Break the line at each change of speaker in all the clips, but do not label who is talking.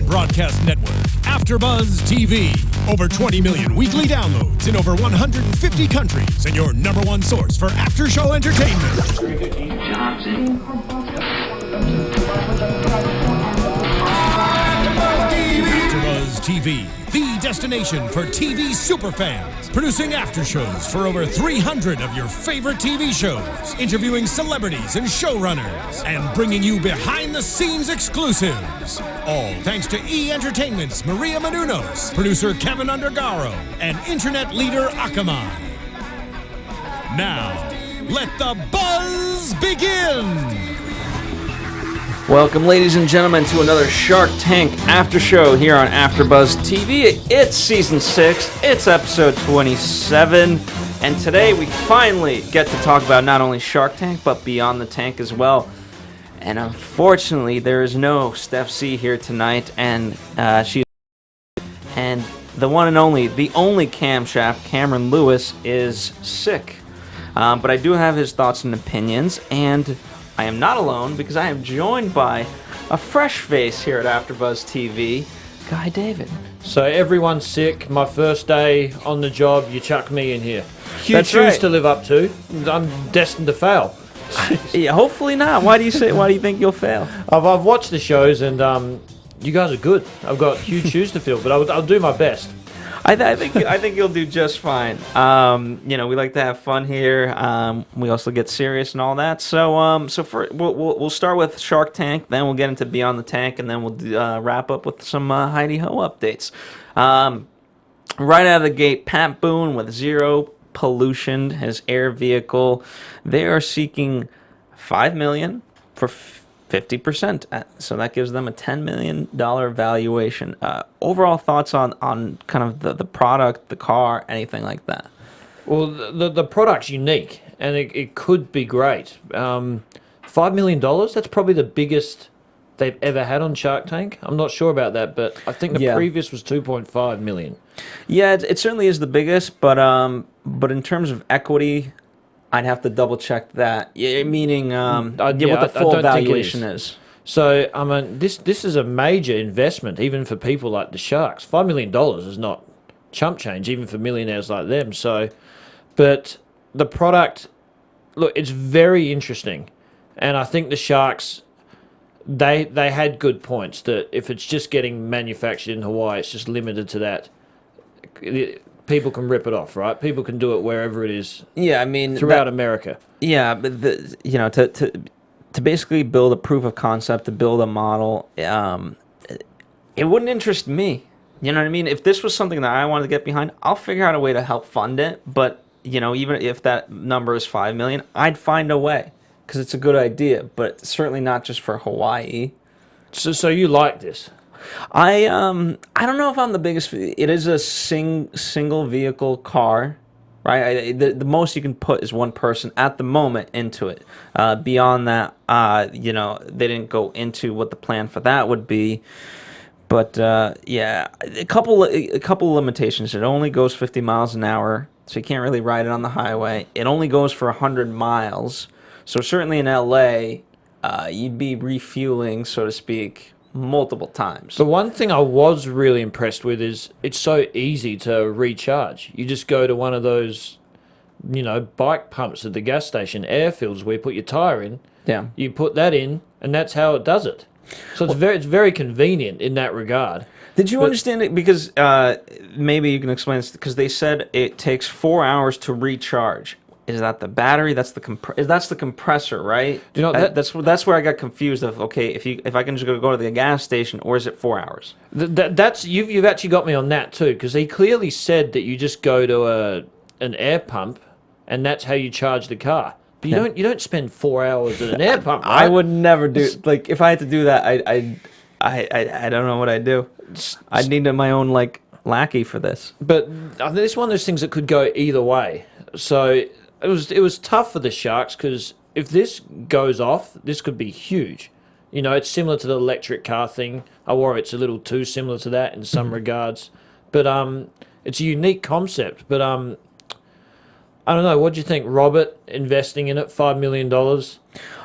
broadcast network, AFTERBUZZ TV. Over 20 million weekly downloads in over 150 countries, and your #1 source for after-show entertainment. AFTERBUZZ TV, the destination for TV superfans, producing after-shows for over 300 of your favorite TV shows, interviewing celebrities and showrunners, and bringing you behind-the-scenes exclusives. All thanks to E! Entertainment's Maria Menounos, producer Kevin Undergaro, and internet leader Akamai. Now, let the buzz begin!
Welcome, ladies and gentlemen, to another Shark Tank after show here on AFTERBUZZ TV. It's season 6, it's episode 27, and today we finally get to talk about not only Shark Tank, but Beyond the Tank as well. And unfortunately, there is no Steph C here tonight, and the one and only, the only camshaft, Cameron Lewis, is sick. But I do have his thoughts and opinions, and I am not alone because I am joined by a fresh face here at AFTERBUZZ TV, Guy David.
So everyone's sick. My first day on the job, you chuck me in here. Huge
That's
shoes
right.
to live up to. I'm destined to fail.
Yeah, hopefully not. Why do you think you'll fail?
I've watched the shows and you guys are good. I've got huge shoes to fill, but I'll do my best.
I think you'll do just fine. We like to have fun here. We also get serious and all that. So we'll start with Shark Tank, then we'll get into Beyond the Tank, and then we'll wrap up with some Heidi Ho updates. Right out of the gate, Pat Boone with Zero Pollution, his air vehicle. They are seeking $5 million for 50%, so that gives them a $10 million valuation. Overall thoughts on kind of the product, the car, anything like that?
Well, the product's unique, and it could be great. $5 million, that's probably the biggest they've ever had on Shark Tank. I'm not sure about that, but I think the previous was $2.5 million. Yeah,
it certainly is the biggest, but in terms of equity, I'd have to double check that. Yeah, meaning what the full valuation is.
So I mean, this is a major investment, even for people like the Sharks. $5 million is not chump change, even for millionaires like them. So, but the product, look, it's very interesting, and I think the Sharks, they had good points that if it's just getting manufactured in Hawaii, it's just limited to that. People can rip it off, right? People can do it wherever it is.
Yeah, I mean
throughout America.
Yeah, but to basically build a proof of concept, to build a model, it wouldn't interest me. You know what I mean? If this was something that I wanted to get behind, I'll figure out a way to help fund it. But even if that number is $5 million, I'd find a way because it's a good idea. But certainly not just for Hawaii.
So you like this?
I don't know if I'm the biggest. It is a single vehicle car, right? The most you can put is one person at the moment into it. Beyond that, they didn't go into what the plan for that would be. But a couple limitations. It only goes 50 miles an hour, so you can't really ride it on the highway. It only goes for 100 miles, so certainly in LA, you'd be refueling, so to speak, multiple times.
The one thing I was really impressed with is it's so easy to recharge. You just go to one of those, bike pumps at the gas station, air fills where you put your tire in.
Yeah.
You put that in, and that's how it does it. So it's very convenient in that regard.
Did you understand it? Because maybe you can explain this. Because they said it takes 4 hours to recharge. Is that the battery? That's the compressor, right? That's where I got confused. If I can just go to the gas station, or is it 4 hours?
That's you've actually got me on that too, because he clearly said that you just go to an air pump, and that's how you charge the car. But you don't spend 4 hours at an air pump. Right?
I would never do. Like if I had to do that, I don't know what I'd do. I'd need my own lackey for this.
But I think it's one of those things that could go either way. So it was tough for the Sharks because if this goes off, this could be huge. It's similar to the electric car thing. I worry it's a little too similar to that in some regards. But it's a unique concept. But I don't know. What do you think, Robert, investing in it, $5 million?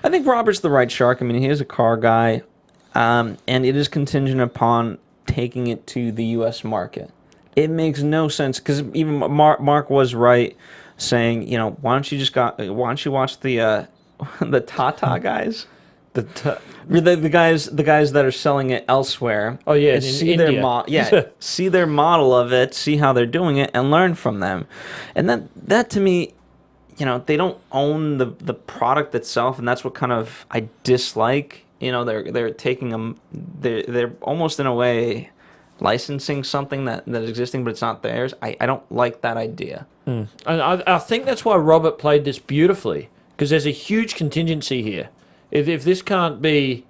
I think Robert's the right shark. I mean, he is a car guy. And it is contingent upon taking it to the U.S. market. It makes no sense because even Mark was right saying, you know, why don't you watch the the Tata guys? The guys that are selling it elsewhere.
Oh yeah,
and
in
see
India.
their see their model of it, see how they're doing it, and learn from them. And that to me, you know, they don't own the product itself, and that's what kind of I dislike. You know, they're taking them, they're almost in a way licensing something that is existing, but it's not theirs. I don't like that idea.
And I think that's why Robert played this beautifully, because there's a huge contingency here. If this can't be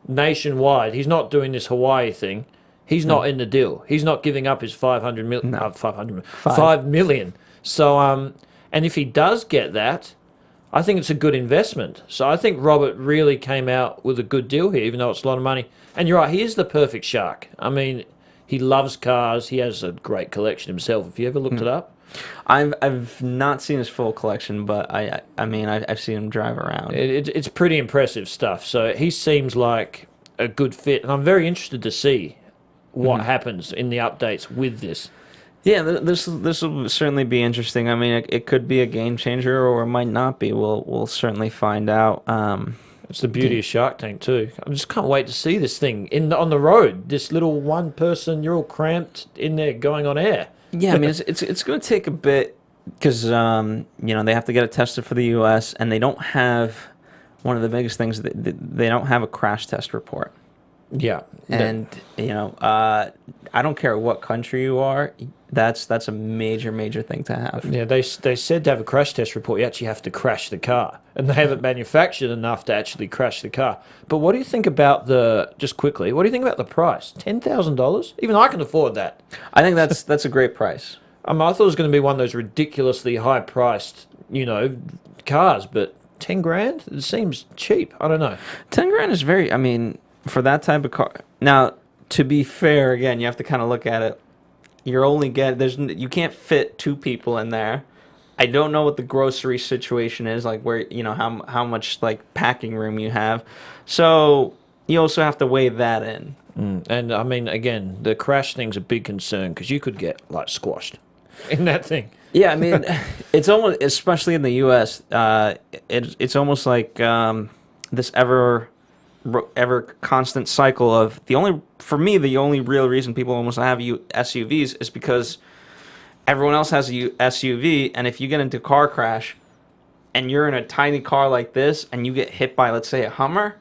nationwide, he's not doing this Hawaii thing. He's not in the deal. He's not giving up his 5 million. So, and if he does get that, I think it's a good investment. So I think Robert really came out with a good deal here, even though it's a lot of money. And you're right, he is the perfect shark. I mean, he loves cars. He has a great collection himself. Have you ever looked it up?
I've not seen his full collection, but I mean I've seen him drive around.
It's pretty impressive stuff. So he seems like a good fit, and I'm very interested to see what happens in the updates with this.
Yeah, this will certainly be interesting. I mean, it could be a game changer, or it might not be. We'll certainly find out.
It's the beauty of Shark Tank too. I just can't wait to see this thing on the road. This little one person, you're all cramped in there going on air.
Yeah, I mean, it's going to take a bit because you know, they have to get it tested for the U.S. and they don't have one of the biggest things. They don't have a crash test report.
Yeah,
and you know, I don't care what country you are. That's a major thing to have.
Yeah, they said to have a crash test report, you actually have to crash the car, and they haven't manufactured enough to actually crash the car. But what do you think about just quickly? What do you think about the price? $10,000? Even I can afford that.
I think that's a great price.
I thought it was going to be one of those ridiculously high-priced, you know, cars, but 10 grand? It seems cheap. I don't know.
10 grand is very. I mean, for that type of car. Now, to be fair, again, you have to kind of look at it. You're only you can't fit 2 people in there. I don't know what the grocery situation is, like where, you know, how much like packing room you have. So you also have to weigh that in.
And I mean, again, the crash thing's a big concern because you could get like squashed in that thing.
Yeah, I mean, it's almost, especially in the U.S., it's almost like this ever constant cycle of the only real reason people almost have SUVs is because everyone else has a SUV, and if you get into a car crash and you're in a tiny car like this and you get hit by, let's say, a Hummer,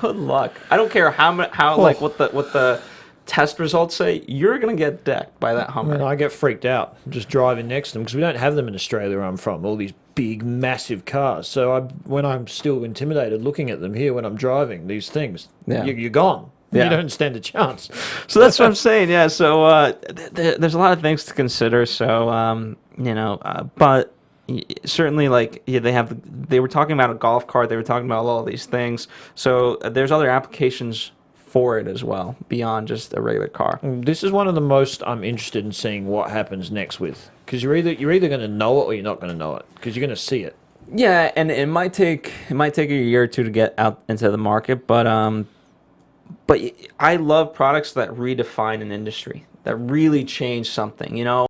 good luck. I don't care like what the test results say, you're gonna get decked by that Hummer.
I mean, I get freaked out just driving next to them because we don't have them in Australia where I'm from, all these big massive cars. So when I'm still intimidated looking at them here when I'm driving these things, you're gone. You don't stand a chance.
So that's what I'm saying. Yeah, so there's a lot of things to consider. So you know, but certainly, like, yeah, they were talking about a golf cart, they were talking about all these things. So there's other applications for it as well beyond just a regular car.
This is one of the most I'm interested in seeing what happens next with, because you're either going to know it or you're not going to know it, because you're going to see it.
Yeah, and it might take a year or two to get out into the market, but I love products that redefine an industry, that really change something, you know.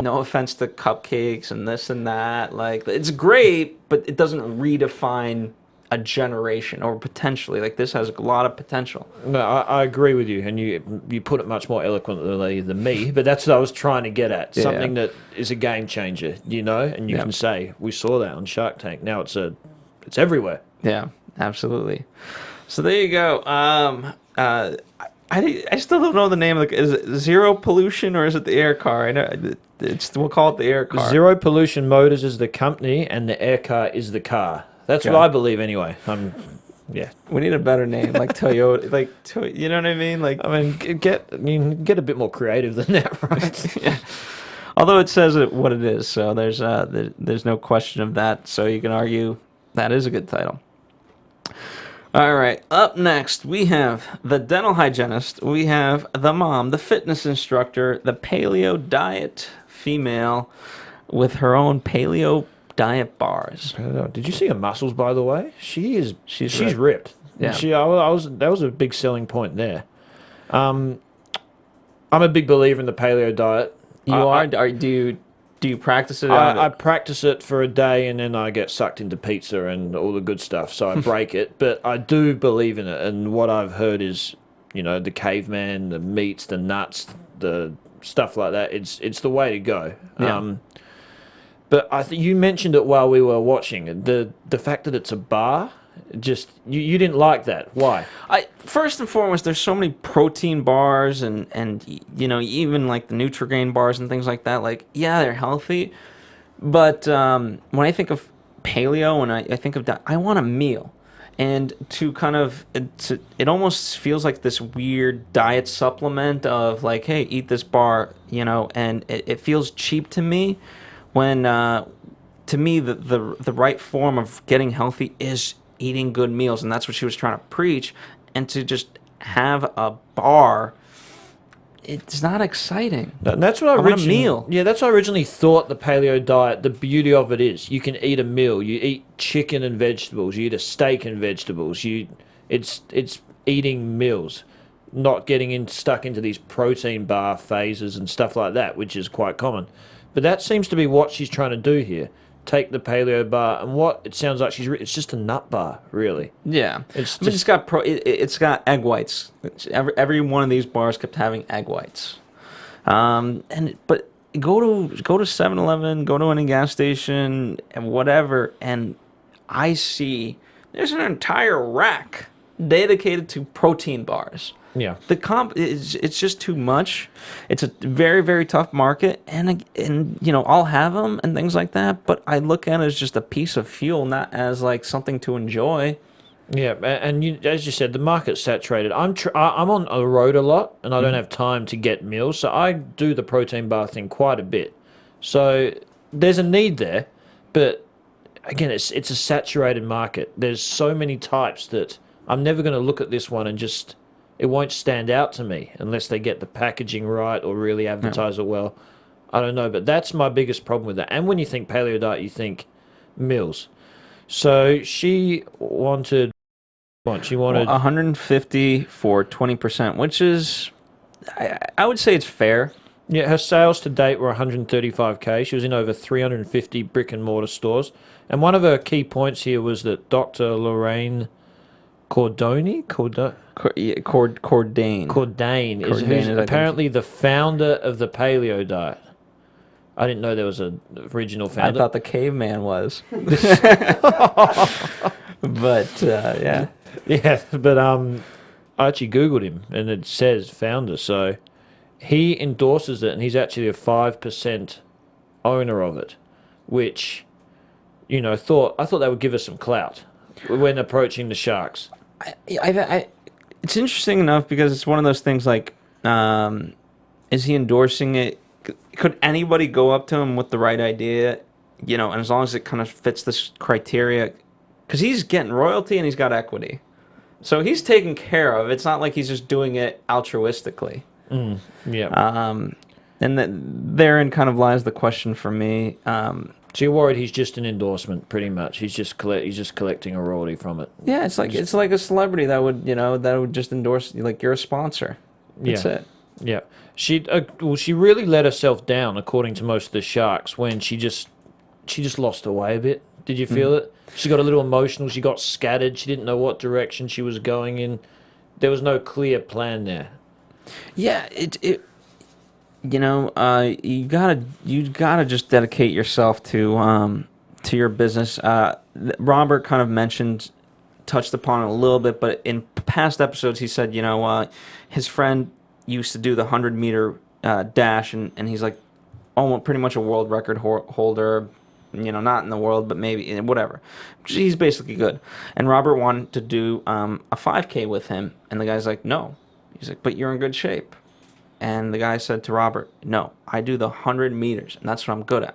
No offense to cupcakes and this and that, like, it's great, but it doesn't redefine a generation, or potentially, like, this has a lot of potential.
No, I agree with you, and you put it much more eloquently than me, but that's what I was trying to get at. Something that is a game changer, you know, and you can say, we saw that on Shark Tank. Now it's everywhere.
Yeah, absolutely. So there you go. I still don't know the name of is it Zero Pollution or is it the Air Car? I know we'll call it the Air Car.
Zero Pollution Motors is the company, and the Air Car is the car. That's what I believe, anyway. Yeah.
We need a better name, like Toyota, you know what I mean? Like,
I mean, get a bit more creative than that, right?
Yeah. Although it says what it is, so there's no question of that. So you can argue that is a good title. All right, up next, we have the dental hygienist, we have the mom, the fitness instructor, the paleo diet female with her own paleo diet bars.
Did you see her muscles, by the way? She's ripped.
Yeah.
That was a big selling point there. I'm a big believer in the paleo diet.
Do you practice it?
I practice it for a day and then I get sucked into pizza and all the good stuff, so I break it. But I do believe in it, and what I've heard is, the caveman, the meats, the nuts, the stuff like that. It's the way to go.
Yeah.
But you mentioned it while we were watching. The fact that it's a bar, just you didn't like that. Why?
First and foremost, there's so many protein bars and even like the Nutrigrain bars and things like that. Like, yeah, they're healthy, but when I think of paleo and I think of that, I want a meal. And it almost feels like this weird diet supplement of like, hey, eat this bar, and it feels cheap to me when, to me, the right form of getting healthy is eating good meals. And that's what she was trying to preach. And to just have a bar, it's not exciting.
And that's what
I want a meal.
Yeah, that's what I originally thought the paleo diet, the beauty of it is you can eat a meal. You eat chicken and vegetables. You eat a steak and vegetables. It's eating meals, not getting stuck into these protein bar phases and stuff like that, which is quite common. But that seems to be what she's trying to do here. Take the paleo bar, and what it sounds like it's just a nut bar, really.
Yeah, it's got egg whites. Every one of these bars kept having egg whites. But go to 7-Eleven, go to any gas station, and whatever, and I see there's an entire rack dedicated to protein bars.
Yeah,
it's just too much. It's a very, very tough market, and I'll have them and things like that. But I look at it as just a piece of fuel, not as like something to enjoy.
Yeah, and as you said, the market's saturated. I'm on the road a lot, and I don't have time to get meals, so I do the protein bar thing quite a bit. So there's a need there, but again, it's a saturated market. There's so many types that I'm never going to look at this one and just. It won't stand out to me unless they get the packaging right or really advertise it well. I don't know, but that's my biggest problem with that. And when you think paleo diet, you think meals. So she wanted
150 for 20%, which is, I would say it's fair.
Yeah, her sales to date were 135K. She was in over 350 brick and mortar stores. And one of her key points here was that Dr. Lorraine Cordain is apparently the founder of the paleo diet. I didn't know there was an original founder.
I thought the caveman was. But yeah.
Yeah, but I actually Googled him and it says founder, so he endorses it and he's actually a 5% owner of it, which I thought that would give us some clout when approaching the Sharks.
It's interesting enough because it's one of those things like, is he endorsing it? Could anybody go up to him with the right idea, and as long as it kind of fits this criteria, because he's getting royalty and he's got equity. So he's taken care of. It's not like he's just doing it altruistically.
Yeah.
And therein kind of lies the question for me.
So you're worried he's just an endorsement, pretty much. He's just collecting a royalty from it.
Yeah, it's like a celebrity that would just endorse you, like you're a sponsor. That's it.
Yeah. She really let herself down, according to most of the Sharks, when she just lost her way a bit. Did you feel it? She got a little emotional. She got scattered. She didn't know what direction she was going in. There was no clear plan there.
Yeah, you gotta just dedicate yourself to your business. Robert kind of touched upon it a little bit, but in past episodes he said, his friend used to do the 100-meter dash, and he's like almost pretty much a world record holder. Not in the world, but maybe whatever. He's basically good. And Robert wanted to do a 5K with him, and the guy's like, no. He's like, but you're in good shape. And the guy said to Robert, no, I do the 100 meters, and that's what I'm good at.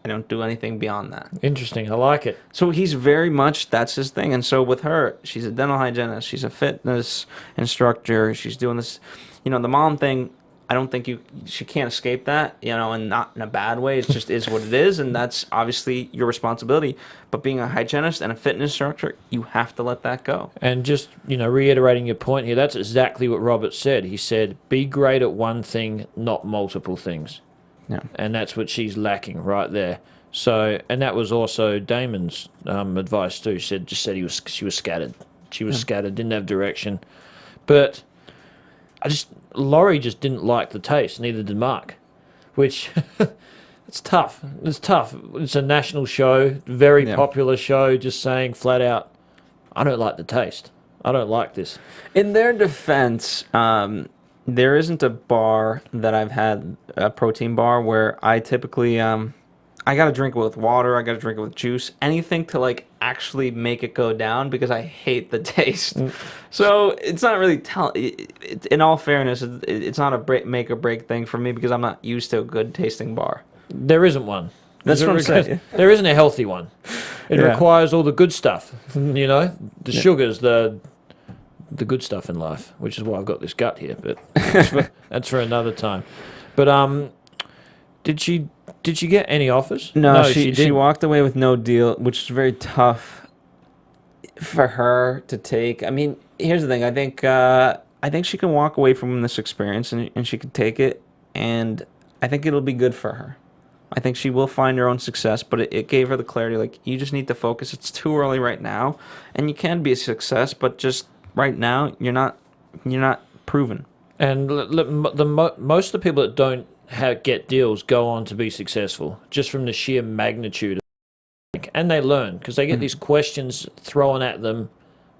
I don't do anything beyond that.
Interesting. I like it.
So he's very much, that's his thing. And so with her, she's a dental hygienist. She's a fitness instructor. She's doing this. The mom thing, I don't think she can't escape that, and not in a bad way. It just is what it is, and that's obviously your responsibility. But being a hygienist and a fitness instructor, you have to let that go.
And just, reiterating your point here, that's exactly what Robert said. He said, be great at one thing, not multiple things.
Yeah.
And that's what she's lacking right there. So, and that was also Damon's advice too. She said she was scattered. She was scattered, didn't have direction. But Laurie just didn't like the taste, neither did Mark, which it's tough. It's tough. It's a national show, very popular show, just saying flat out, I don't like the taste. I don't like this.
In their defense, there isn't a bar that I've had, a protein bar, where I typically, I got to drink it with water, I got to drink it with juice, anything to like actually make it go down because I hate the taste. So it's not really in all fairness, it's not a make or break thing for me because I'm not used to a good tasting bar.
There isn't one.
That's what I'm saying.
There isn't a healthy one. It requires all the good stuff, the sugars, the good stuff in life, which is why I've got this gut here. But that's for another time. But did she get any offers?
No, she walked away with no deal, which is very tough for her to take. I mean, here's the thing. I think she can walk away from this experience and she can take it, and I think it'll be good for her. I think she will find her own success, but it gave her the clarity, like, you just need to focus. It's too early right now, and you can be a success, but just right now, you're not proven.
And most of the people that don't get deals go on to be successful, just from the sheer magnitude of it. And they learn, because they get these questions thrown at them,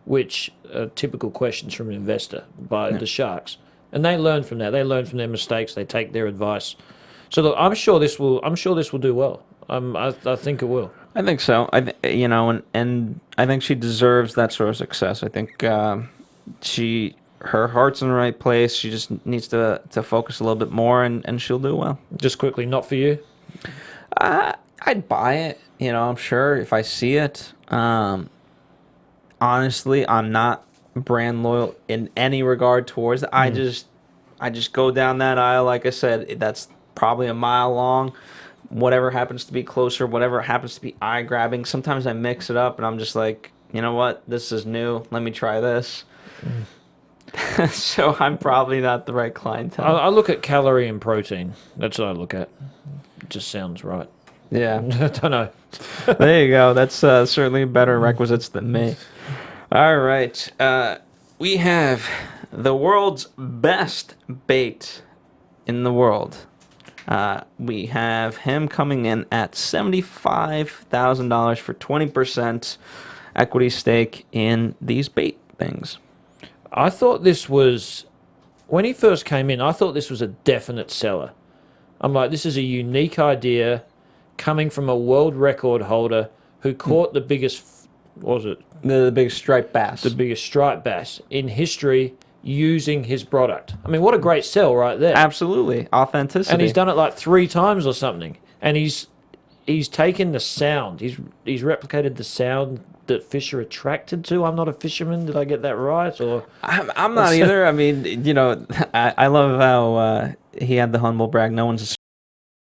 which are typical questions from an investor by the Sharks. And they learn from that. They learn from their mistakes. They take their advice. So look, I'm sure this will do well. I think it will.
I think so. And I think she deserves that sort of success. I think her heart's in the right place. She just needs to focus a little bit more, and she'll do well.
Just quickly, not for you?
I'd buy it. I'm sure if I see it. Honestly, I'm not brand loyal in any regard towards it. I just go down that aisle. Like I said, that's probably a mile long. Whatever happens to be closer, whatever happens to be eye grabbing. Sometimes I mix it up, and I'm just like, you know what? This is new. Let me try this. So I'm probably not the right clientele.
I look at calorie and protein. That's what I look at. It just sounds right.
Yeah.
I don't know.
There you go. That's certainly better requisites than me. All right. We have the world's best bait in the world. We have him coming in at $75,000 for 20% equity stake in these bait things.
I thought this was, when he first came in, I thought this was a definite seller. I'm like, this is a unique idea coming from a world record holder who caught the biggest, what was it?
The biggest striped bass.
The biggest striped bass in history using his product. I mean, what a great sell right there.
Absolutely. Authenticity.
And he's done it like 3 times or something. And he's taken the sound. He's replicated the sound that fish are attracted to. I'm not a fisherman. Did I get that right? Or
I'm not either. I mean, I love how he had the humble brag. No one's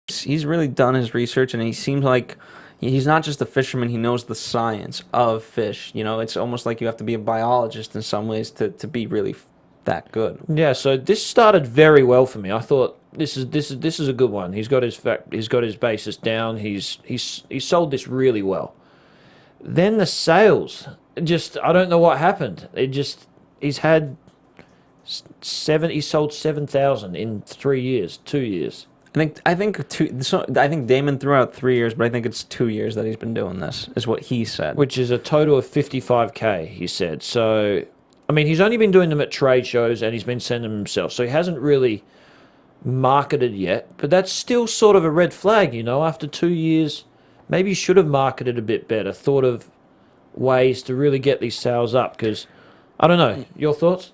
he's really done his research, and he seems like he's not just a fisherman. He knows the science of fish. It's almost like you have to be a biologist in some ways to be really that good.
Yeah, so this started very well for me. I thought this is a good one. He's got his basis down. He's sold this really well. Then the sales, just I don't know what happened. He sold 7,000 in 3 years, 2 years.
I think Damon threw out 3 years, but I think it's 2 years that he's been doing this, is what he said.
Which is a total of 55K, he said. So, I mean, he's only been doing them at trade shows, and he's been sending them himself. So he hasn't really marketed yet, but that's still sort of a red flag, after 2 years. Maybe you should have marketed a bit better, thought of ways to really get these sales up, because, I don't know, your thoughts?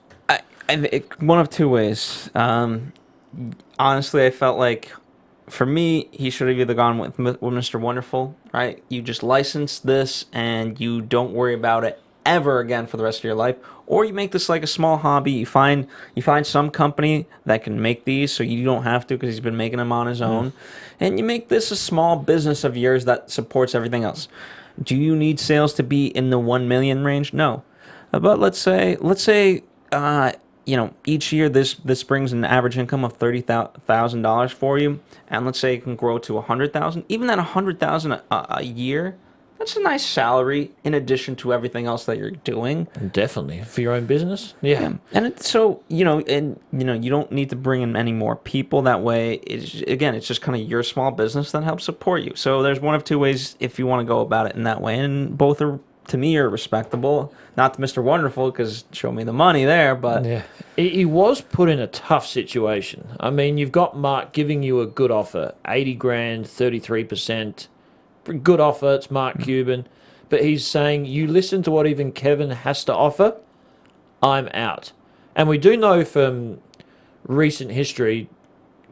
One of two ways. Honestly, I felt like, for me, he should have either gone with Mr. Wonderful, right? You just license this, and you don't worry about it ever again for the rest of your life, or you make this like a small hobby. You find some company that can make these, so you don't have to because he's been making them on his own, and you make this a small business of yours that supports everything else. Do you need sales to be in the 1 million range? No, but let's say each year this brings an average income of $30,000 for you, and let's say it can grow to 100,000. Even at 100,000 a year, that's a nice salary in addition to everything else that you're doing.
Definitely for your own business. Yeah.
And you don't need to bring in any more people. That way, it's just kind of your small business that helps support you. So there's one of two ways if you want to go about it in that way, and both are, to me, are respectable. Not to Mr. Wonderful, because show me the money there, but
yeah, he was put in a tough situation. I mean, you've got Mark giving you a good offer, 80 grand, 33%. Good offer, it's Mark Cuban. But he's saying, you listen to what even Kevin has to offer, I'm out. And we do know from recent history,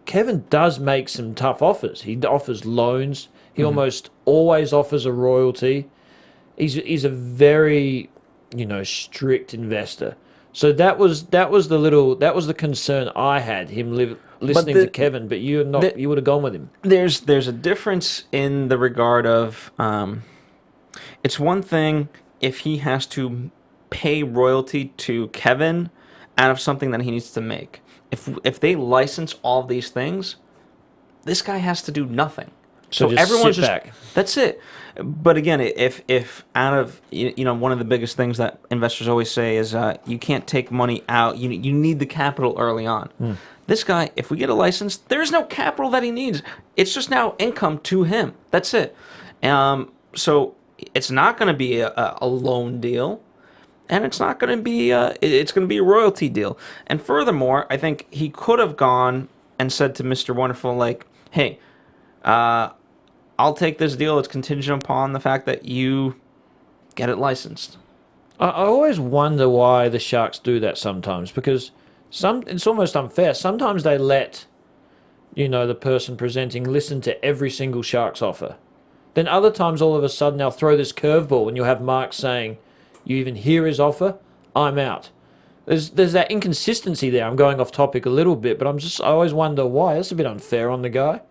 Kevin does make some tough offers. He offers loans. He almost always offers a royalty. He's a very, strict investor. So that was the concern I had, him listening to Kevin, but you would have gone with him.
There's a difference in the regard of it's one thing if he has to pay royalty to Kevin out of something that he needs to make. If they license all these things, this guy has to do nothing. So everyone's just back. That's it. But again, if out of one of the biggest things that investors always say is you can't take money out. You need the capital early on. This guy, if we get a license, there's no capital that he needs. It's just now income to him. That's it. So it's not going to be a loan deal, and it's not going to be it's going to be a royalty deal. And furthermore, I think he could have gone and said to Mr. Wonderful, like, hey, I'll take this deal. It's contingent upon the fact that you get it licensed.
I always wonder why the Sharks do that sometimes, because it's almost unfair. Sometimes they let, the person presenting listen to every single Sharks offer. Then other times, all of a sudden, they'll throw this curveball and you'll have Mark saying, you even hear his offer, I'm out. There's that inconsistency there. I'm going off topic a little bit, but I always wonder why. That's a bit unfair on the guy.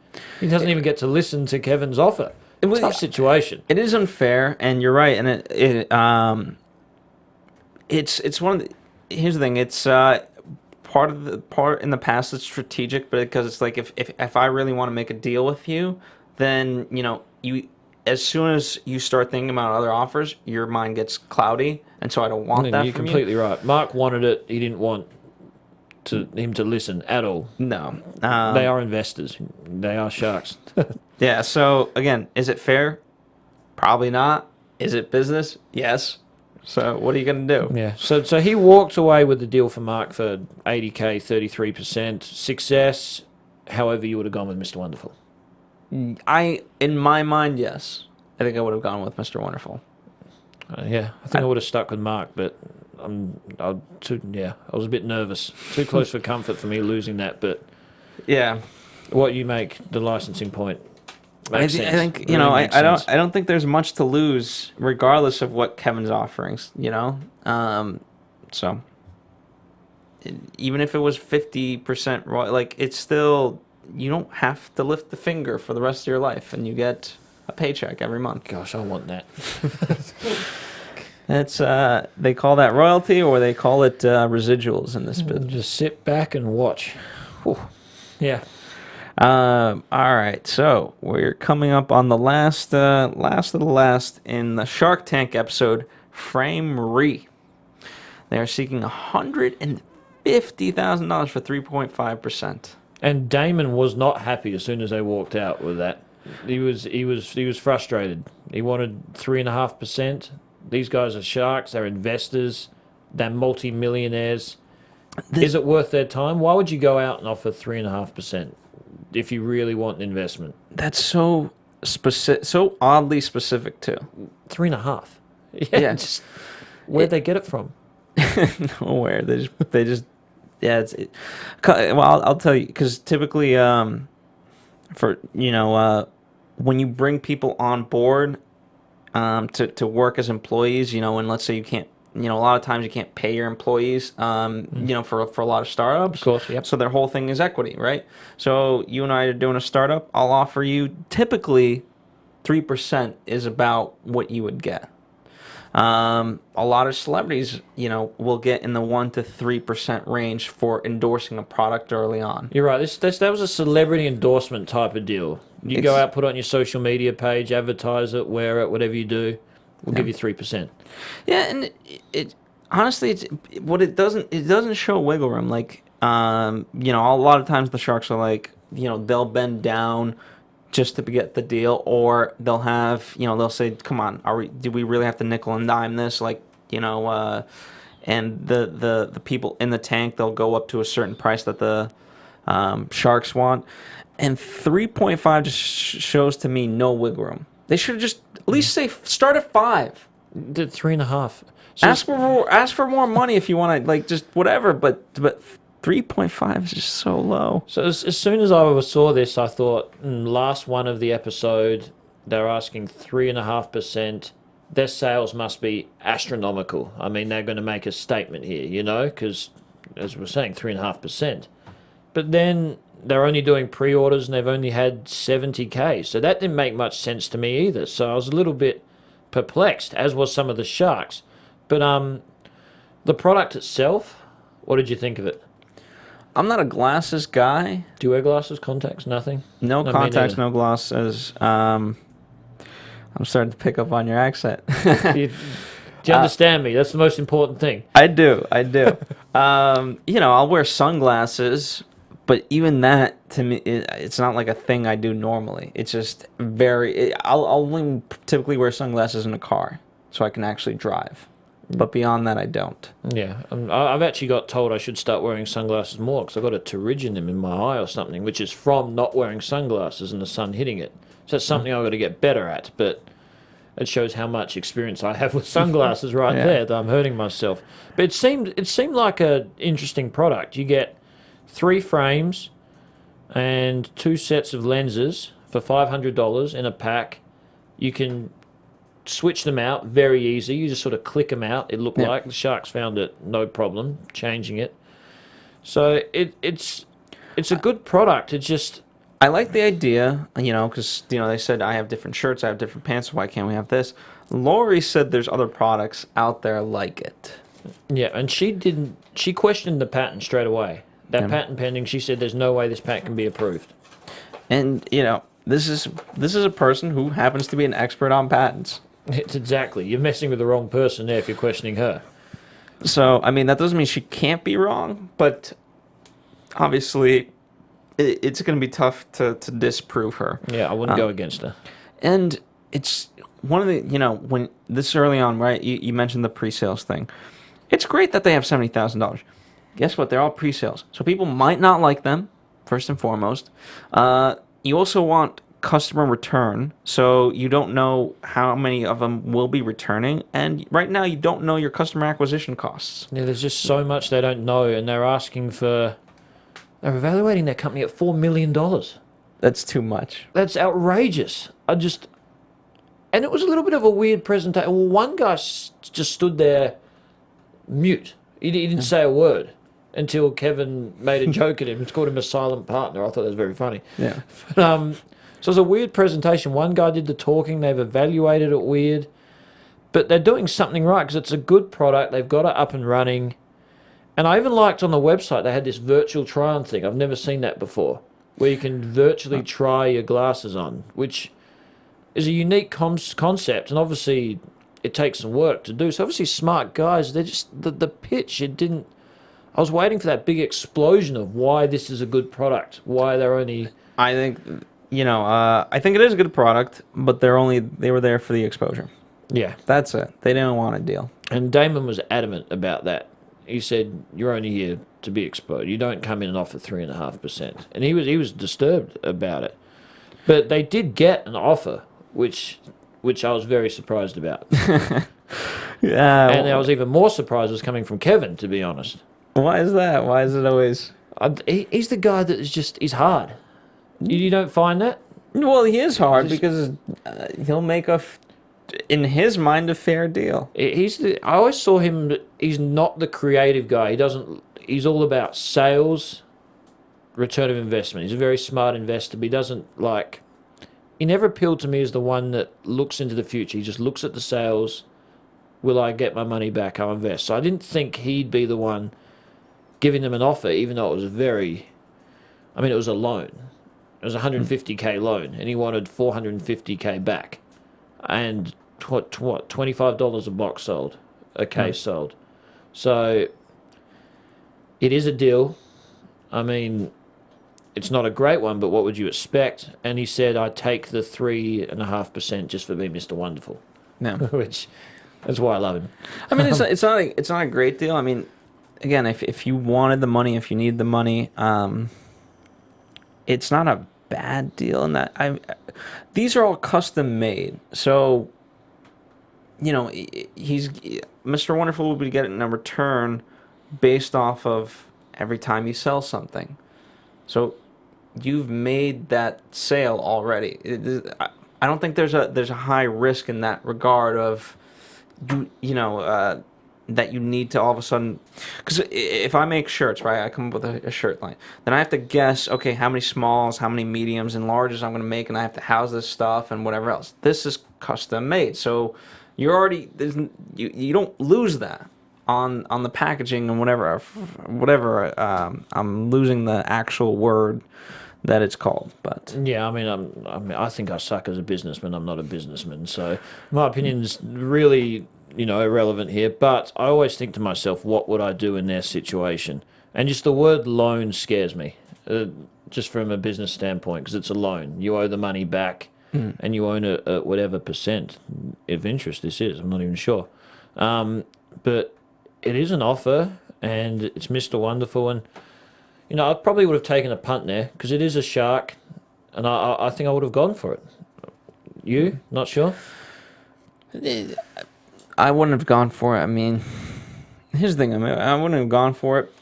He doesn't even get to listen to Kevin's offer. Tough situation.
It is unfair, and you're right. And it's one of the. Here's the thing. It's part in the past. It's strategic, but because it's like if I really want to make a deal with you, then you as soon as you start thinking about other offers, your mind gets cloudy, and so I don't want that.
You're completely right. Mark wanted it. He didn't want him to listen at all.
No.
They are investors. They are Sharks.
Yeah, so again, is it fair? Probably not. Is it business? Yes. So what are you going to do?
Yeah. So he walked away with the deal for Mark for 80K, 33%. Success, however you would have gone with Mr. Wonderful.
In my mind, yes. I think I would have gone with Mr. Wonderful.
Yeah, I think I would have stuck with Mark, but I was a bit nervous. Too close for comfort for me losing that, but
yeah,
what you make the licensing point makes sense.
I think I don't think there's much to lose regardless of what Kevin's offering. So even if it was 50% it's still, you don't have to lift the finger for the rest of your life, and you get a paycheck every month.
Gosh, I want that.
It's they call that royalty, or they call it residuals in this business.
Just sit back and watch. Whew. Yeah.
All right, so we're coming up on the last of the last in the Shark Tank episode, Frame Re. They are seeking $150,000 for 3.5%.
And Damon was not happy as soon as they walked out with that. He was frustrated. He wanted 3.5%. These guys are Sharks. They're investors. They're multi-millionaires. Is it worth their time? Why would you go out and offer 3.5% if you really want an investment?
That's so specific, so oddly specific too.
3.5. Yeah. Just, where'd they get it from?
Nowhere. They just. Yeah. Well, I'll tell you, because typically, when you bring people on board, to work as employees. You know, and let's say you can't. You know, a lot of times you can't pay your employees, you know, for a lot of startups.
Of course, yep.
So their whole thing is equity, right? So you and I are doing a startup. I'll offer you typically 3% is about what you would get. A lot of celebrities, you know, will get in the 1 to 3% range for endorsing a product early on.
You're right. That was a celebrity endorsement type of deal. You go out, put it on your social media page, advertise it, wear it, whatever you do. We'll give you 3%.
Yeah, and it honestly, it doesn't show wiggle room. Like, you know, a lot of times the sharks are like, you know, they'll bend down just to get the deal, or they'll have, you know, they'll say, "Come on, do we really have to nickel and dime this?" Like, you know, and the people in the tank, they'll go up to a certain price that the sharks want, and 3.5 just shows to me no wiggle room. They should have just at least say start at 5.
Did 3.5.
So ask for more money if you want to, like, just whatever. But 3.5 is just so low.
So as soon as I saw this, I thought, last one of the episode, they're asking 3.5%. Their sales must be astronomical. I mean, they're going to make a statement here, you know, because as we're saying, 3.5%. But then they're only doing pre-orders and they've only had 70K. So that didn't make much sense to me either. So I was a little bit perplexed, as was some of the sharks. But the product itself, what did you think of it?
I'm not a glasses guy.
Do you wear glasses, contacts, nothing?
No contacts, no glasses. I'm starting to pick up on your accent.
Do you understand me? That's the most important thing.
I do. You know, I'll wear sunglasses, but even that, to me, it's not like a thing I do normally. It's just I'll only typically wear sunglasses in a car so I can actually drive. But beyond that, I don't.
Yeah, I've actually got told I should start wearing sunglasses more because I've got a pterygium in my eye or something, which is from not wearing sunglasses and the sun hitting it. So that's something I've got to get better at, but it shows how much experience I have with sunglasses right there that I'm hurting myself. But it seemed like an interesting product. You get 3 frames and 2 sets of lenses for $500 in a pack. You can switch them out very easy. You just sort of click them out. It looked like the sharks found it no problem changing it. So it's a good product. It's just,
I like the idea, you know, because, you know, they said I have different shirts, I have different pants, why can't we have this? Lori said there's other products out there like it.
Yeah, and she questioned the patent straight away. That patent pending, she said there's no way this patent can be approved.
And, you know, this is a person who happens to be an expert on patents.
It's exactly. You're messing with the wrong person there if you're questioning her.
So, I mean, that doesn't mean she can't be wrong, but obviously it's going to be tough to disprove her.
Yeah, I wouldn't go against her.
And it's one of the, you know, when this early on, right, you mentioned the pre-sales thing. It's great that they have $70,000. Guess what? They're all pre-sales. So people might not like them, first and foremost. You also want customer return, so you don't know how many of them will be returning, and right now you don't know your customer acquisition costs.
Yeah, there's just so much they don't know, and they're evaluating their company at $4 million.
That's too much.
That's outrageous. And it was a little bit of a weird presentation. Well, one guy just stood there mute. He didn't say a word until Kevin made a joke at him. It's called him a silent partner. I thought that was very funny.
Yeah.
So it was a weird presentation. One guy did the talking. They've evaluated it weird. But they're doing something right because it's a good product. They've got it up and running. And I even liked on the website they had this virtual try-on thing. I've never seen that before, where you can virtually try your glasses on, which is a unique concept. And obviously it takes some work to do. So obviously smart guys, they're just, the pitch, it didn't... I was waiting for that big explosion of why this is a good product, why they're only...
I think... You know, I think it is a good product, but they were there for the exposure.
Yeah.
That's it. They didn't want a deal.
And Damon was adamant about that. He said, you're only here to be exposed. You don't come in and offer 3.5%. And he was disturbed about it. But they did get an offer, which I was very surprised about.
Yeah.
And I was even more surprised it was coming from Kevin, to be honest.
Why is that? Why is it always...
He's the guy that is just... He's hard. You don't find that?
Well, he is hard because he'll make a in his mind, a fair deal.
I always saw him. He's not the creative guy. He doesn't. He's all about sales, return of investment. He's a very smart investor, but he doesn't like. He never appealed to me as the one that looks into the future. He just looks at the sales. Will I get my money back? I'll invest. So I didn't think he'd be the one giving them an offer, even though it was it was a loan. It was a 150K loan, and he wanted 450K back. And what, $25 a box sold, a case sold. So it is a deal. I mean, it's not a great one, but what would you expect? And he said, I take the 3.5% just for being Mr. Wonderful.
Yeah.
Which, that's why I love him.
I mean, it's not a great deal. I mean, again, if you wanted the money, if you need the money, it's not a bad deal in that these are all custom made. So, Mr. Wonderful will be getting a return based off of every time you sell something. So you've made that sale already. I don't think there's a high risk in that regard of that you need to all of a sudden, because if I make shirts, right, I come up with a shirt line, then I have to guess, okay, how many smalls, how many mediums and larges I'm going to make, and I have to house this stuff and whatever else. This is custom made, so you're already you don't lose that on the packaging and whatever. I'm losing the actual word that it's called, but
yeah, I think I suck as a businessman. I'm not a businessman, so my opinion's really irrelevant here. But I always think to myself, what would I do in their situation? And just the word loan scares me, just from a business standpoint, because it's a loan. You owe the money back, and you own a whatever percent of interest this is. I'm not even sure, but it is an offer, and it's Mr. Wonderful, and I probably would have taken a punt there because it is a shark, and I think I would have gone for it. You? Not sure?
I wouldn't have gone for it. I mean, here's the thing. I wouldn't have gone for it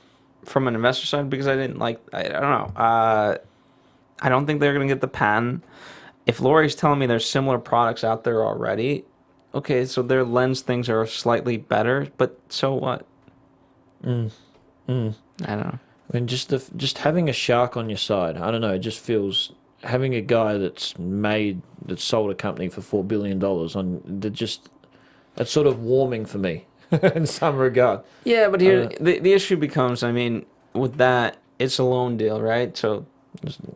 from an investor side because I didn't like. I don't know. I don't think they're gonna get the patent. If Lori's telling me there's similar products out there already, okay, so their lens things are slightly better, but so what? I don't know.
I mean, just having a shark on your side, I don't know. It just feels having a guy that's sold a company for $4 billion that's sort of warming for me in some regard.
Yeah, but here the issue becomes, I mean, with that, it's a loan deal, right? So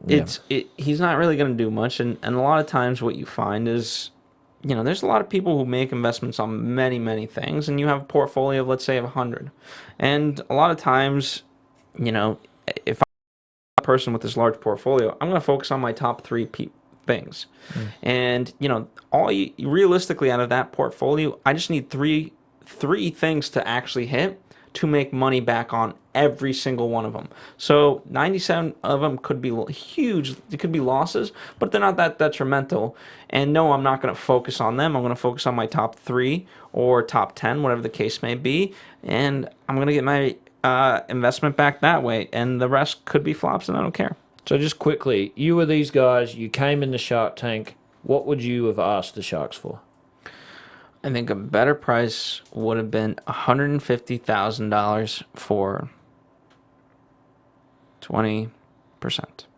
he's not really going to do much, and a lot of times what you find is, there's a lot of people who make investments on many, many things, and you have a portfolio of, let's say, of 100, and a lot of times, if I'm a person with this large portfolio, I'm going to focus on my top three things. And, realistically out of that portfolio, I just need three things to actually hit to make money back on every single one of them. So 97 of them could be huge. It could be losses, but they're not that detrimental. And no, I'm not going to focus on them. I'm going to focus on my top 3 or top 10, whatever the case may be. And I'm going to get my investment back that way. And the rest could be flops, and I don't care.
So just quickly, you were these guys, you came in the Shark Tank. What would you have asked the Sharks for?
I think a better price would have been $150,000 for 20%.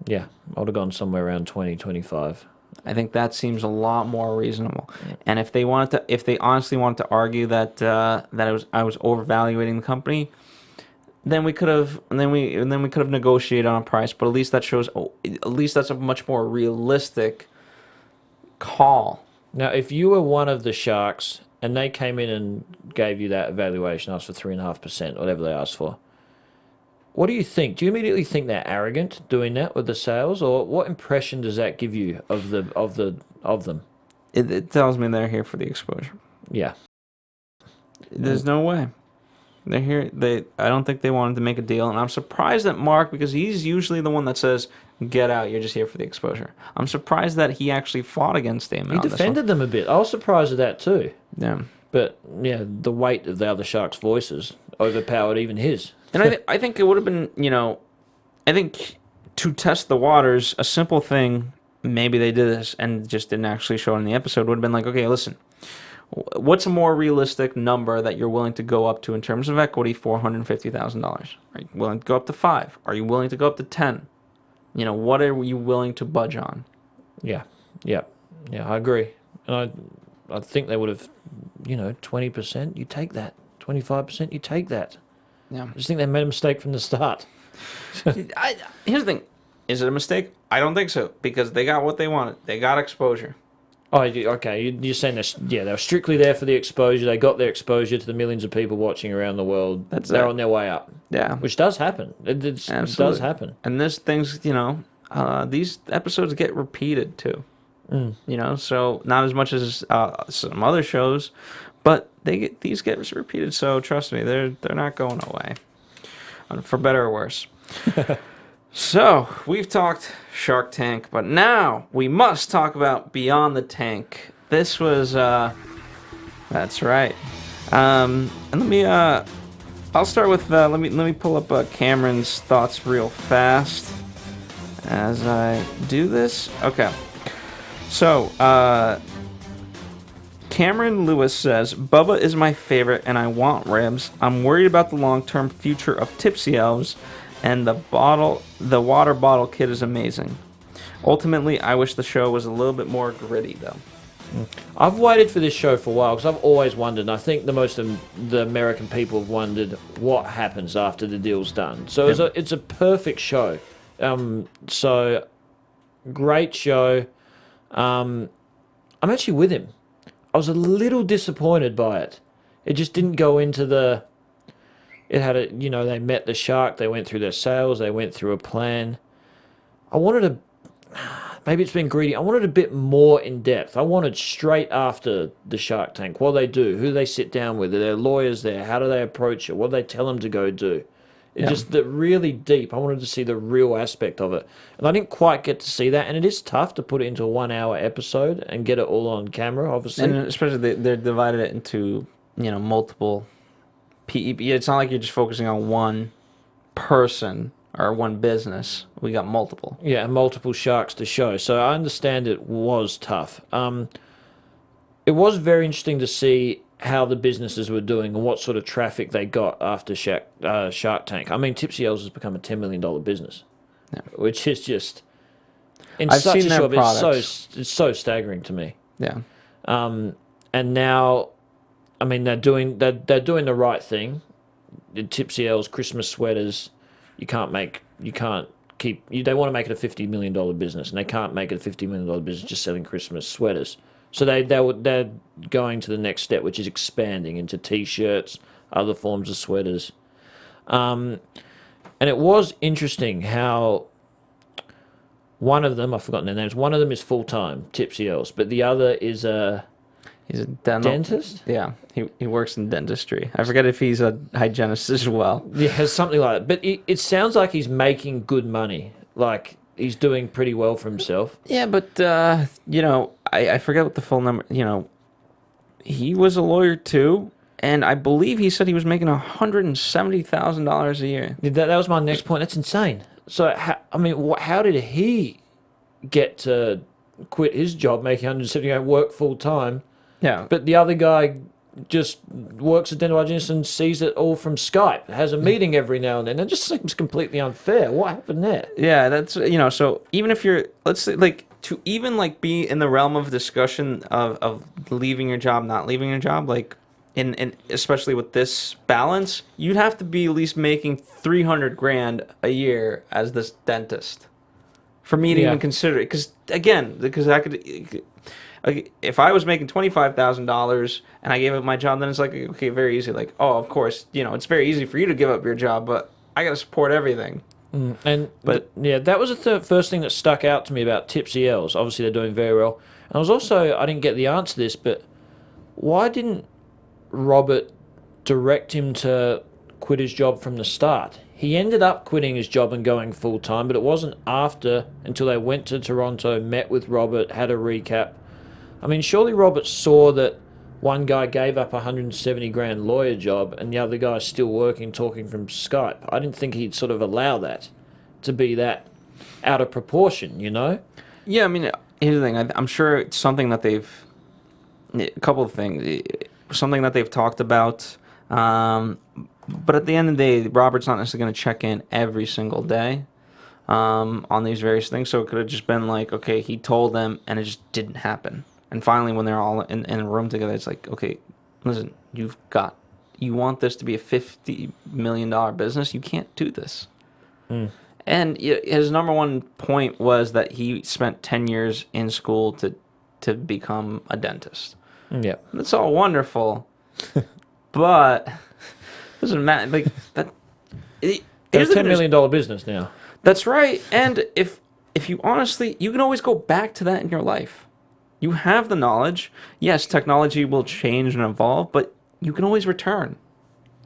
Yeah, I would have gone somewhere around 20, 25.
I think that seems a lot more reasonable. Yeah. And if they honestly wanted to argue that I was overvaluing the company, then we could have negotiated on a price. But at least that shows. At least that's a much more realistic call.
Now, if you were one of the Sharks and they came in and gave you that evaluation, asked for 3.5%, whatever they asked for, what do you think? Do you immediately think they're arrogant doing that with the sales, or what impression does that give you of them?
It tells me they're here for the exposure.
Yeah.
There's no way. They're here. I don't think they wanted to make a deal, and I'm surprised that Mark, because he's usually the one that says, "Get out! You're just here for the exposure." I'm surprised that he actually fought against Damon.
He defended them a bit. I was surprised at that too.
Yeah.
But yeah, the weight of the other Sharks' voices overpowered even his.
And I think it would have been, I think to test the waters, a simple thing. Maybe they did this and just didn't actually show it in the episode. Would have been like, okay, listen, What's a more realistic number that you're willing to go up to in terms of equity? $450,000. Are you willing to go up to 5? Are you willing to go up to 10? What are you willing to budge on?
Yeah, I agree. And I think they would have, 20%, you take that. 25%, you take that.
Yeah.
I just think they made a mistake from the start.
Here's the thing. Is it a mistake? I don't think so, because they got what they wanted. They got exposure.
Oh, okay. You're saying they were strictly there for the exposure. They got their exposure to the millions of people watching around the world. They're on their way up.
Yeah.
Which does happen. It does happen.
And this things, these episodes get repeated too. So not as much as some other shows, but these get repeated. So trust me, they're not going away, for better or worse. So we've talked Shark Tank, but now we must talk about Beyond the Tank. This was that's right. And let me I'll start with let me pull up Cameron's thoughts real fast as I do this. Okay. So, Cameron Lewis says, Bubba is my favorite and I want ribs. I'm worried about the long-term future of Tipsy Elves, and the water bottle kid is amazing. Ultimately, I wish the show was a little bit more gritty, though.
I've waited for this show for a while because I've always wondered, and I think the most of the American people have wondered what happens after the deal's done. So it's a perfect show. So, great show. I'm actually with him. I was a little disappointed by it. It just didn't go into the... It had a... they met the shark, they went through their sales, they went through a plan. I wanted a... Maybe it's been greedy. I wanted a bit more in depth. I wanted straight after the Shark Tank. What they do, who they sit down with, are there lawyers there? How do they approach it? What do they tell them to go do? It just really deep. I wanted to see the real aspect of it. And I didn't quite get to see that. And it is tough to put it into a 1 hour episode and get it all on camera, obviously.
And especially they're divided it into, multiple PEP. It's not like you're just focusing on one person or one business. We got multiple.
Yeah, and multiple sharks to show. So I understand it was tough. It was very interesting to see how the businesses were doing and what sort of traffic they got after Shark Tank. I mean, Tipsy Elves has become a $10 million business, which is just...
I've seen their products.
It's so staggering to me.
Yeah.
And now, I mean, they're doing the right thing. The Tipsy Elves Christmas sweaters, they want to make it a $50 million business, and they can't make it a $50 million business just selling Christmas sweaters. So they're going to the next step, which is expanding into T-shirts, other forms of sweaters. And it was interesting how one of them, I've forgotten their names, one of them is full-time, Tipsy Elves, but the other is
he's a dentist? Yeah, he works in dentistry. I forget if he's a hygienist as well.
Yeah, something like that. But it sounds like he's making good money. Like, he's doing pretty well for himself.
Yeah, but, I forget what the full number, he was a lawyer too, and I believe he said he was making $170,000 a year.
That was my next point. That's insane. So, how did he get to quit his job, making $170,000, work full time?
Yeah.
But the other guy just works at dental hygienist and sees it all from Skype, has a meeting every now and then. It just seems completely unfair. What happened there?
Yeah, that's, so even if you're, let's say, to even, be in the realm of discussion of leaving your job, not leaving your job, in especially with this balance, you'd have to be at least making $300,000 a year as this dentist for me to even consider it. Because I could... if I was making $25,000 and I gave up my job, then it's okay, very easy. Of course, it's very easy for you to give up your job, but I got to support everything.
That was the first thing that stuck out to me about Tipsy Elves. Obviously, they're doing very well. And I didn't get the answer to this, but why didn't Robert direct him to quit his job from the start? He ended up quitting his job and going full-time, but it wasn't until they went to Toronto, met with Robert, had a recap. I mean, surely Robert saw that one guy gave up $170,000 lawyer job and the other guy's still working, talking from Skype. I didn't think he'd sort of allow that to be that out of proportion,
Yeah, I mean, here's the thing. I'm sure it's something that they've a couple of things. Something that they've talked about. But at the end of the day, Robert's not necessarily going to check in every single day on these various things. So it could have just been like, okay, he told them and it just didn't happen. And finally, when they're all in a room together, it's like, okay, listen, you want this to be a $50 million business? You can't do this. And his number one point was that he spent 10 years in school to become a dentist.
Yeah.
That's all wonderful, but doesn't matter. Like that.
It's a $10 million business now.
That's right. And if you honestly, you can always go back to that in your life. You have the knowledge. Yes, technology will change and evolve, but you can always return.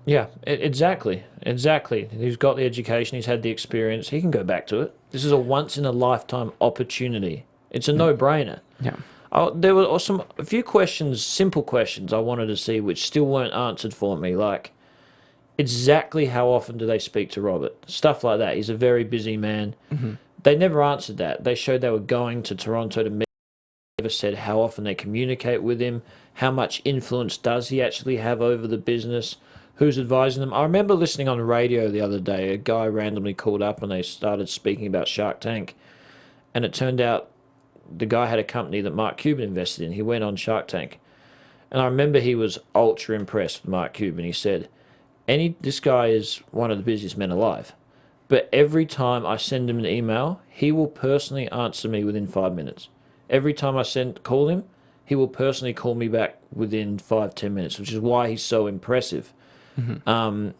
Yeah, exactly. He's got the education. He's had the experience. He can go back to it. This is a once-in-a-lifetime opportunity. It's a no-brainer.
Yeah.
There were a few questions, simple questions I wanted to see, which still weren't answered for me. Like, exactly how often do they speak to Robert? Stuff like that. He's a very busy man. Mm-hmm. They never answered that. They showed they were going to Toronto to meet. They never said how often they communicate with him. How much influence does he actually have over the business? Who's advising them? I remember listening on the radio the other day. A guy randomly called up and they started speaking about Shark Tank. And it turned out the guy had a company that Mark Cuban invested in. He went on Shark Tank. And I remember he was ultra impressed with Mark Cuban. He said, this guy is one of the busiest men alive. But every time I send him an email, he will personally answer me within 5 minutes. Every time I call him, he will personally call me back within 5-10 minutes, which is why he's so impressive. Mm-hmm.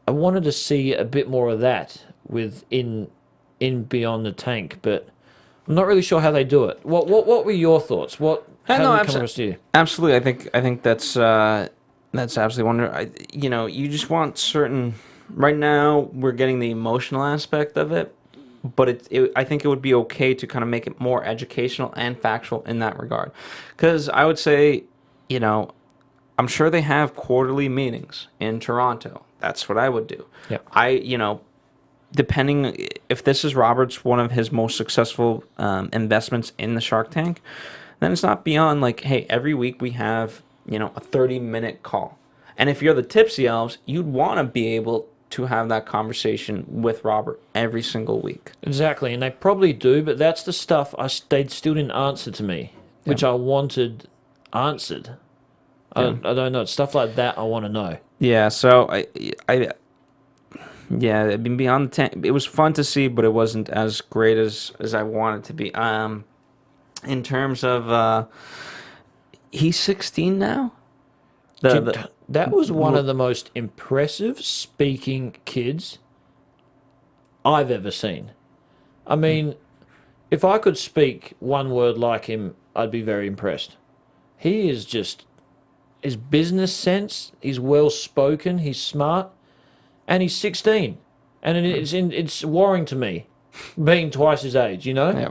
I wanted to see a bit more of that in Beyond the Tank, but I'm not really sure how they do it. What were your thoughts? How did it come across to you?
Absolutely, I think that's absolutely wonderful. You just want certain. Right now, we're getting the emotional aspect of it, but I think it would be okay to kind of make it more educational and factual in that regard, because I would say, I'm sure they have quarterly meetings in Toronto. That's what I would do.
Yep.
Depending if this is Robert's one of his most successful investments in the Shark Tank, then it's not beyond like, hey, every week we have, a 30-minute call. And if you're the Tipsy Elves, you'd want to be able to have that conversation with Robert every single week.
Exactly, and they probably do, but that's the stuff they still didn't answer to me, which I wanted answered. I don't know. It's stuff like that I want to know. Yeah,
so I mean, Beyond the Tank, it was fun to see, but it wasn't as great as I wanted to be. In terms of, he's 16 now?
That was one of the most impressive speaking kids I've ever seen. I mean, if I could speak one word like him, I'd be very impressed. He is just... his business sense, he's well-spoken, he's smart, and he's 16. And it's worrying to me, being twice his age,
Yeah.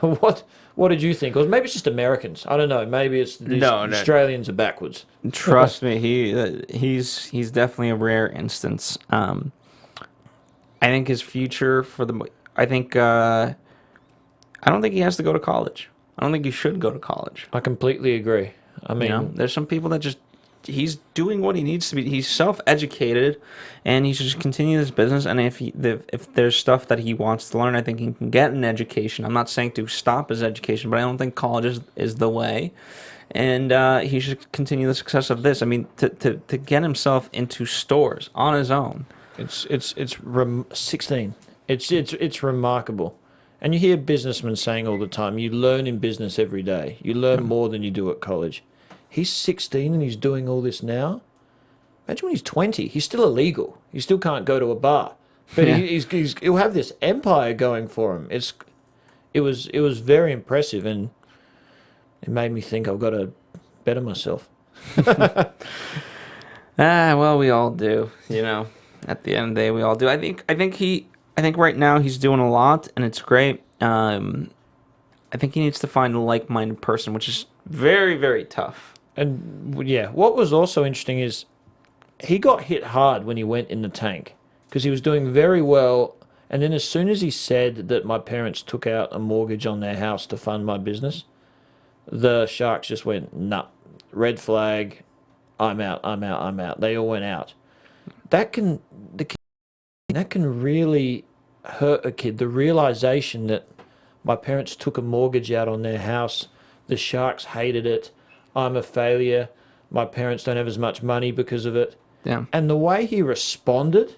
What did you think? Or maybe it's just Americans. I don't know. Maybe it's Australians are backwards.
Trust me, he's definitely a rare instance. I think his future I don't think he has to go to college. I don't think he should go to college.
I completely agree. I mean,
there's some people that he's doing what he needs to be. He's self-educated, and he should just continue this business. And if there's stuff that he wants to learn, I think he can get an education. I'm not saying to stop his education, but I don't think college is the way. And he should continue the success of this. I mean, to get himself into stores on his own.
It's 16. It's remarkable. And you hear businessmen saying all the time, you learn in business every day. You learn more than you do at college. He's 16 and he's doing all this now. Imagine when he's 20. He's still illegal. He still can't go to a bar. But he'll have this empire going for him. It was very impressive, and it made me think I've got to better myself.
Well, we all do. At the end of the day, we all do. I think right now he's doing a lot, and it's great. I think he needs to find a like-minded person, which is very, very tough.
And yeah, what was also interesting is he got hit hard when he went in the tank because he was doing very well. And then as soon as he said that my parents took out a mortgage on their house to fund my business, The Sharks just went, nah, red flag, I'm out, I'm out, I'm out. They all went out. That can really hurt a kid. The realization that my parents took a mortgage out on their house, the Sharks hated it, I'm a failure, my parents don't have as much money because of it.
Yeah.
And the way he responded,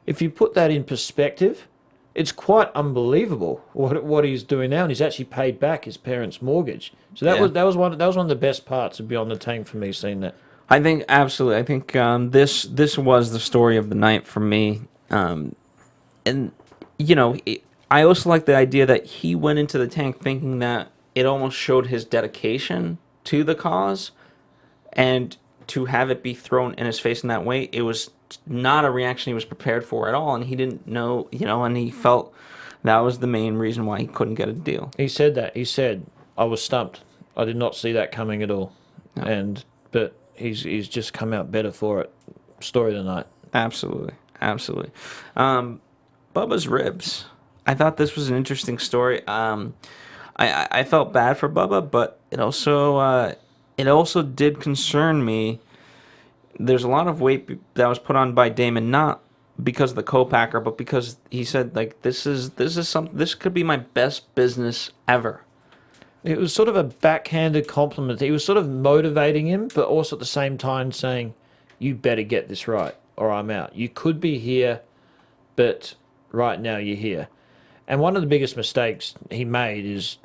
if you put that in perspective, it's quite unbelievable what he's doing now, and he's actually paid back his parents' mortgage. So that was one of the best parts of Beyond the Tank for me, seeing that.
I think absolutely. I think this was the story of the night for me. And I also like the idea that he went into the tank thinking that it almost showed his dedication to the cause, and to have it be thrown in his face in that way, it was not a reaction he was prepared for at all, and he didn't know, and he felt that was the main reason why he couldn't get a deal.
He said that. He said, I was stumped. I did not see that coming at all. No. But he's just come out better for it. Story of the night.
Absolutely. Bubba's ribs. I thought this was an interesting story. I felt bad for Bubba, but it also did concern me. There's a lot of weight that was put on by Damon, not because of the co-packer, but because he said, like, this is something. This could be my best business ever.
It was sort of a backhanded compliment. He was sort of motivating him, but also at the same time saying, you better get this right or I'm out. You could be here, but right now you're here. And one of the biggest mistakes he made is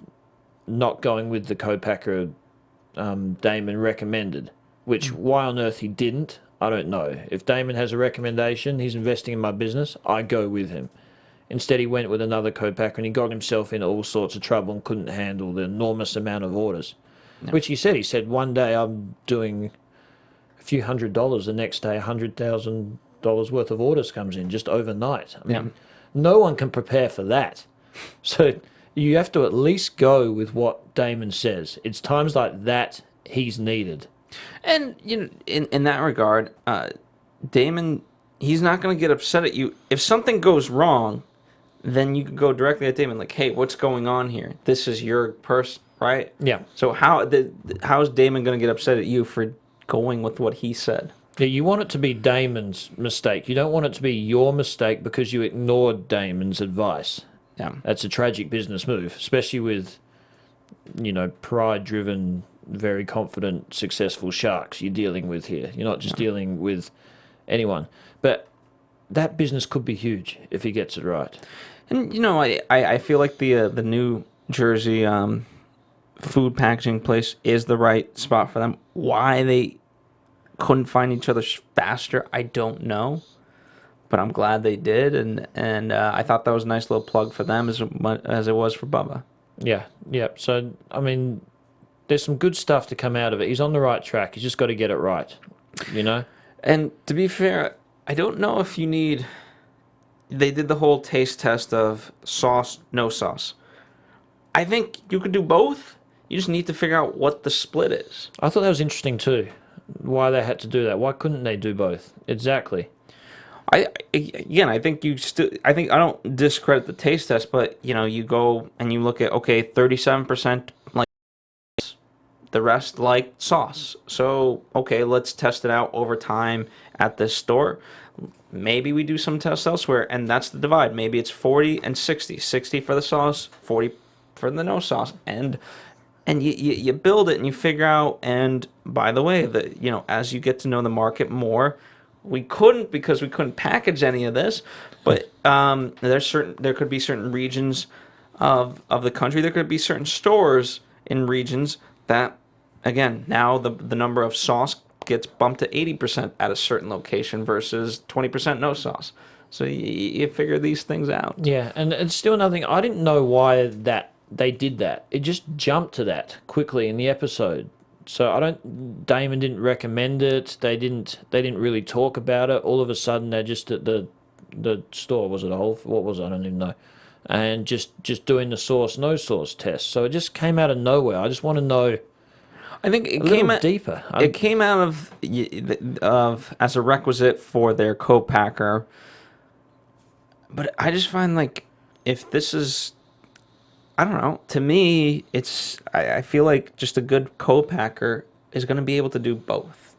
not going with the co-packer Damon recommended, which why on earth he didn't, I don't know. If Damon has a recommendation, he's investing in my business, I go with him. Instead, he went with another co-packer and he got himself into all sorts of trouble and couldn't handle the enormous amount of orders. No. Which he said one day I'm doing a few $100s, the next day $100,000 worth of orders comes in just overnight. I mean, no one can prepare for that. So you have to at least go with what Damon says. It's times like that he's needed.
And, in that regard, Damon, he's not going to get upset at you. If something goes wrong, then you can go directly at Damon, like, hey, what's going on here? This is your person, right?
Yeah.
So how is Damon going to get upset at you for going with what he said?
Yeah, you want it to be Damon's mistake. You don't want it to be your mistake because you ignored Damon's advice.
Yeah.
That's a tragic business move, especially with, pride-driven, very confident, successful sharks you're dealing with here. You're not just dealing with anyone. But that business could be huge if he gets it right.
And, I feel like the New Jersey food packaging place is the right spot for them. Why they couldn't find each other faster, I don't know. But I'm glad they did, and I thought that was a nice little plug for them as it was for Bubba.
Yeah. So, I mean, there's some good stuff to come out of it. He's on the right track. He's just got to get it right,
And to be fair, I don't know if you need... They did the whole taste test of sauce, no sauce. I think you could do both. You just need to figure out what the split is.
I thought that was interesting too. Why they had to do that. Why couldn't they do both? Exactly.
I think I don't discredit the taste test, but you go and you look at 37% like the rest like sauce. So let's test it out over time at this store. Maybe we do some tests elsewhere, and that's the divide. Maybe it's 40 and 60. 60 for the sauce, 40 for the no sauce, and you build it and you figure out. And by the way, as you get to know the market more. We couldn't because we couldn't package any of this, but there could be certain regions of the country. There could be certain stores in regions that, again, now the number of sauce gets bumped to 80% at a certain location versus 20% no sauce. So you figure these things out.
Yeah, and it's still another thing. I didn't know why that they did that. It just jumped to that quickly in the episode. So Damon didn't recommend it. They didn't really talk about it. All of a sudden, they're just at the store. Was it a Whole? What was it? I don't even know. And just doing the sauce, no sauce test. So it just came out of nowhere. I just want to know.
I think it
came out deeper.
It came out of as a requisite for their co-packer. But I just find if this is, I don't know. To me, I feel like just a good co-packer is going to be able to do both.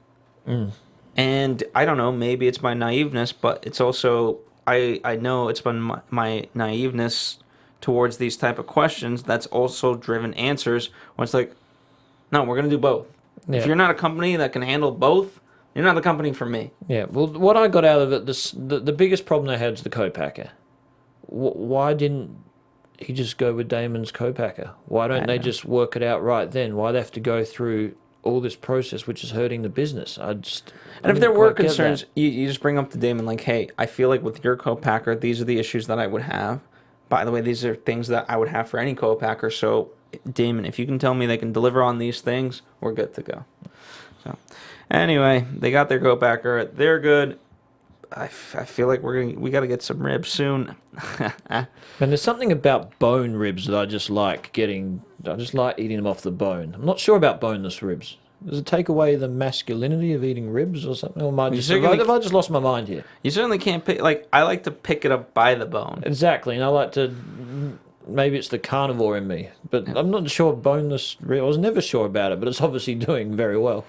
And I don't know, maybe it's my naiveness, but it's also, I know it's been my naiveness towards these type of questions that's also driven answers when it's like, no, we're going to do both. Yeah. If you're not a company that can handle both, you're not the company for me.
Yeah, well, what I got out of it, the biggest problem they had is the co-packer. Why didn't he just go with Damon's co-packer? Why don't they just work it out right then? Why they have to go through all this process, which is hurting the business? And
if there were concerns, you just bring up to Damon, like, hey, I feel like with your co-packer, these are the issues that I would have. By the way, these are things that I would have for any co-packer. So, Damon, if you can tell me they can deliver on these things, we're good to go. So, anyway, they got their co-packer. They're good. I feel like we got to get some ribs soon.
And there's something about bone ribs that I just like getting. I just like eating them off the bone. I'm not sure about boneless ribs. Does it take away the masculinity of eating ribs or something? Or have I just lost my mind here?
You certainly can't pick. Like, I like to pick it up by the bone.
Exactly, and I like to. Maybe it's the carnivore in me, but I'm not sure boneless rib. I was never sure about it, but it's obviously doing very well.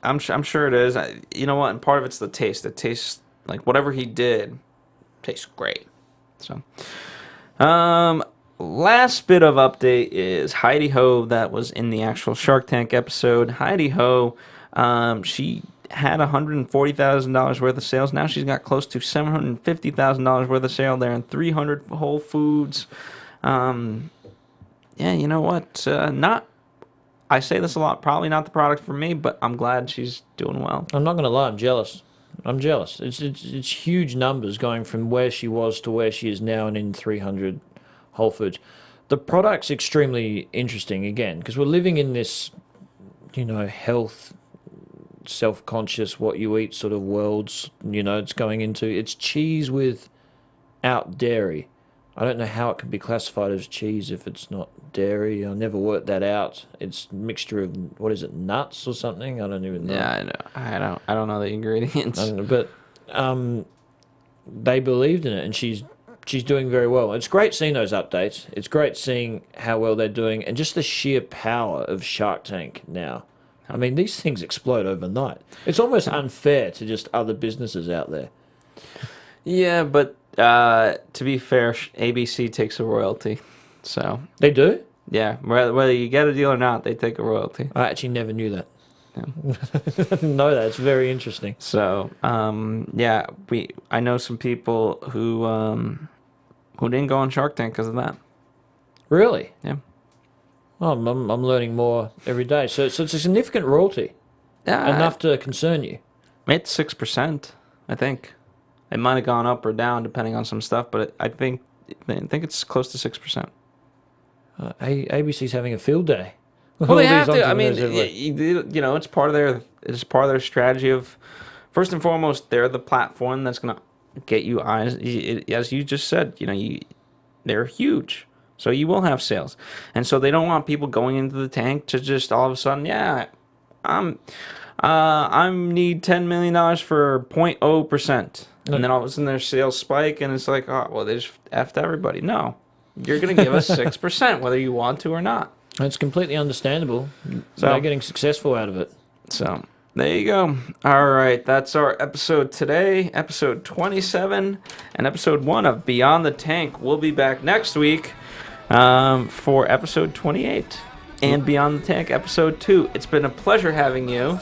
I'm sure it is. You know what? And part of it's the taste. It tastes like whatever he did tastes great. So, last bit of update is Heidi Ho that was in the actual Shark Tank episode. Heidi Ho, she had $140,000 worth of sales. Now she's got close to $750,000 worth of sale there in 300 Whole Foods. Yeah, you know what? I say this a lot, probably not the product for me, but I'm glad she's doing well.
I'm not going to lie, I'm jealous. It's huge numbers going from where she was to where she is now and in 300 Whole Foods. The product's extremely interesting, again, because we're living in this, health, self-conscious, what you eat sort of worlds, it's going into. It's cheese without dairy. I don't know how it can be classified as cheese if it's not dairy. I never worked that out. It's a mixture of, what is it, nuts or something? I don't even know.
Yeah, I know. I don't know the ingredients.
I don't know, but they believed in it, and she's doing very well. It's great seeing those updates. It's great seeing how well they're doing, and just the sheer power of Shark Tank now. I mean, these things explode overnight. It's almost unfair to just other businesses out there.
Yeah, but to be fair, ABC takes a royalty. So
they do?
Yeah, whether you get a deal or not, they take a royalty.
I actually never knew that. Yeah. I didn't know that. It's very interesting.
So, yeah, I know some people who didn't go on Shark Tank because of that.
Really?
Yeah.
Oh, I'm learning more every day. So it's a significant royalty. Yeah. Enough to concern you.
It's 6%, I think. It might have gone up or down depending on some stuff, but I think it's close to 6%.
ABC's having a field day.
Well, they have to. I mean, it's part of their strategy of, first and foremost, they're the platform that's going to get you eyes. As you just said, they're huge, so you will have sales, and so they don't want people going into the tank to just all of a sudden, I need $10 million for 0.0%, and then all of a sudden their sales spike, and it's like, oh well, they just effed everybody. No, you're going to give us 6%, whether you want to or not.
It's completely understandable. So they're getting successful out of it.
So there you go. All right, that's our episode today, episode 27, and episode 1 of Beyond the Tank. We'll be back next week for episode 28 and Beyond the Tank episode 2. It's been a pleasure having you.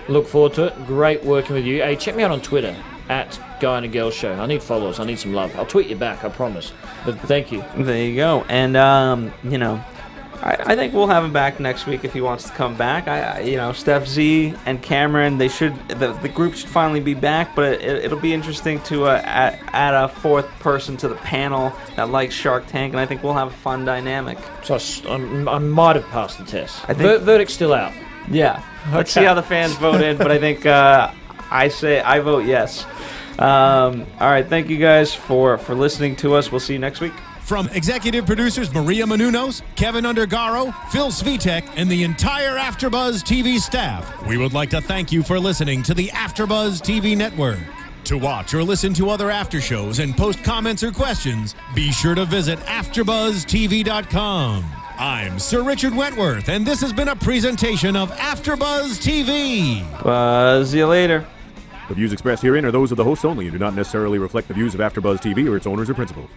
Look forward to it. Great working with you. Hey, check me out on Twitter at Guy and a Girl Show. I need followers. I need some love. I'll tweet you back. I promise. But thank you.
There you go. And I think we'll have him back next week if he wants to come back. Steph Z and Cameron, the group should finally be back, but it'll be interesting to add a fourth person to the panel that likes Shark Tank, and I think we'll have a fun dynamic.
So I might have passed the test. I think verdict's still out.
Yeah. Okay. Let's see how the fans vote in, but I think I vote yes. All right, thank you guys for listening to us. We'll see you next week.
From executive producers Maria Menounos, Kevin Undergaro, Phil Svitek, and the entire AfterBuzz TV staff, we would like to thank you for listening to the AfterBuzz TV network. To watch or listen to other after shows and post comments or questions, be sure to visit AfterBuzzTV.com. I'm Sir Richard Wentworth, and this has been a presentation of AfterBuzz TV.
Buzz you later.
The views expressed herein are those of the hosts only and do not necessarily reflect the views of AfterBuzz TV or its owners or principals.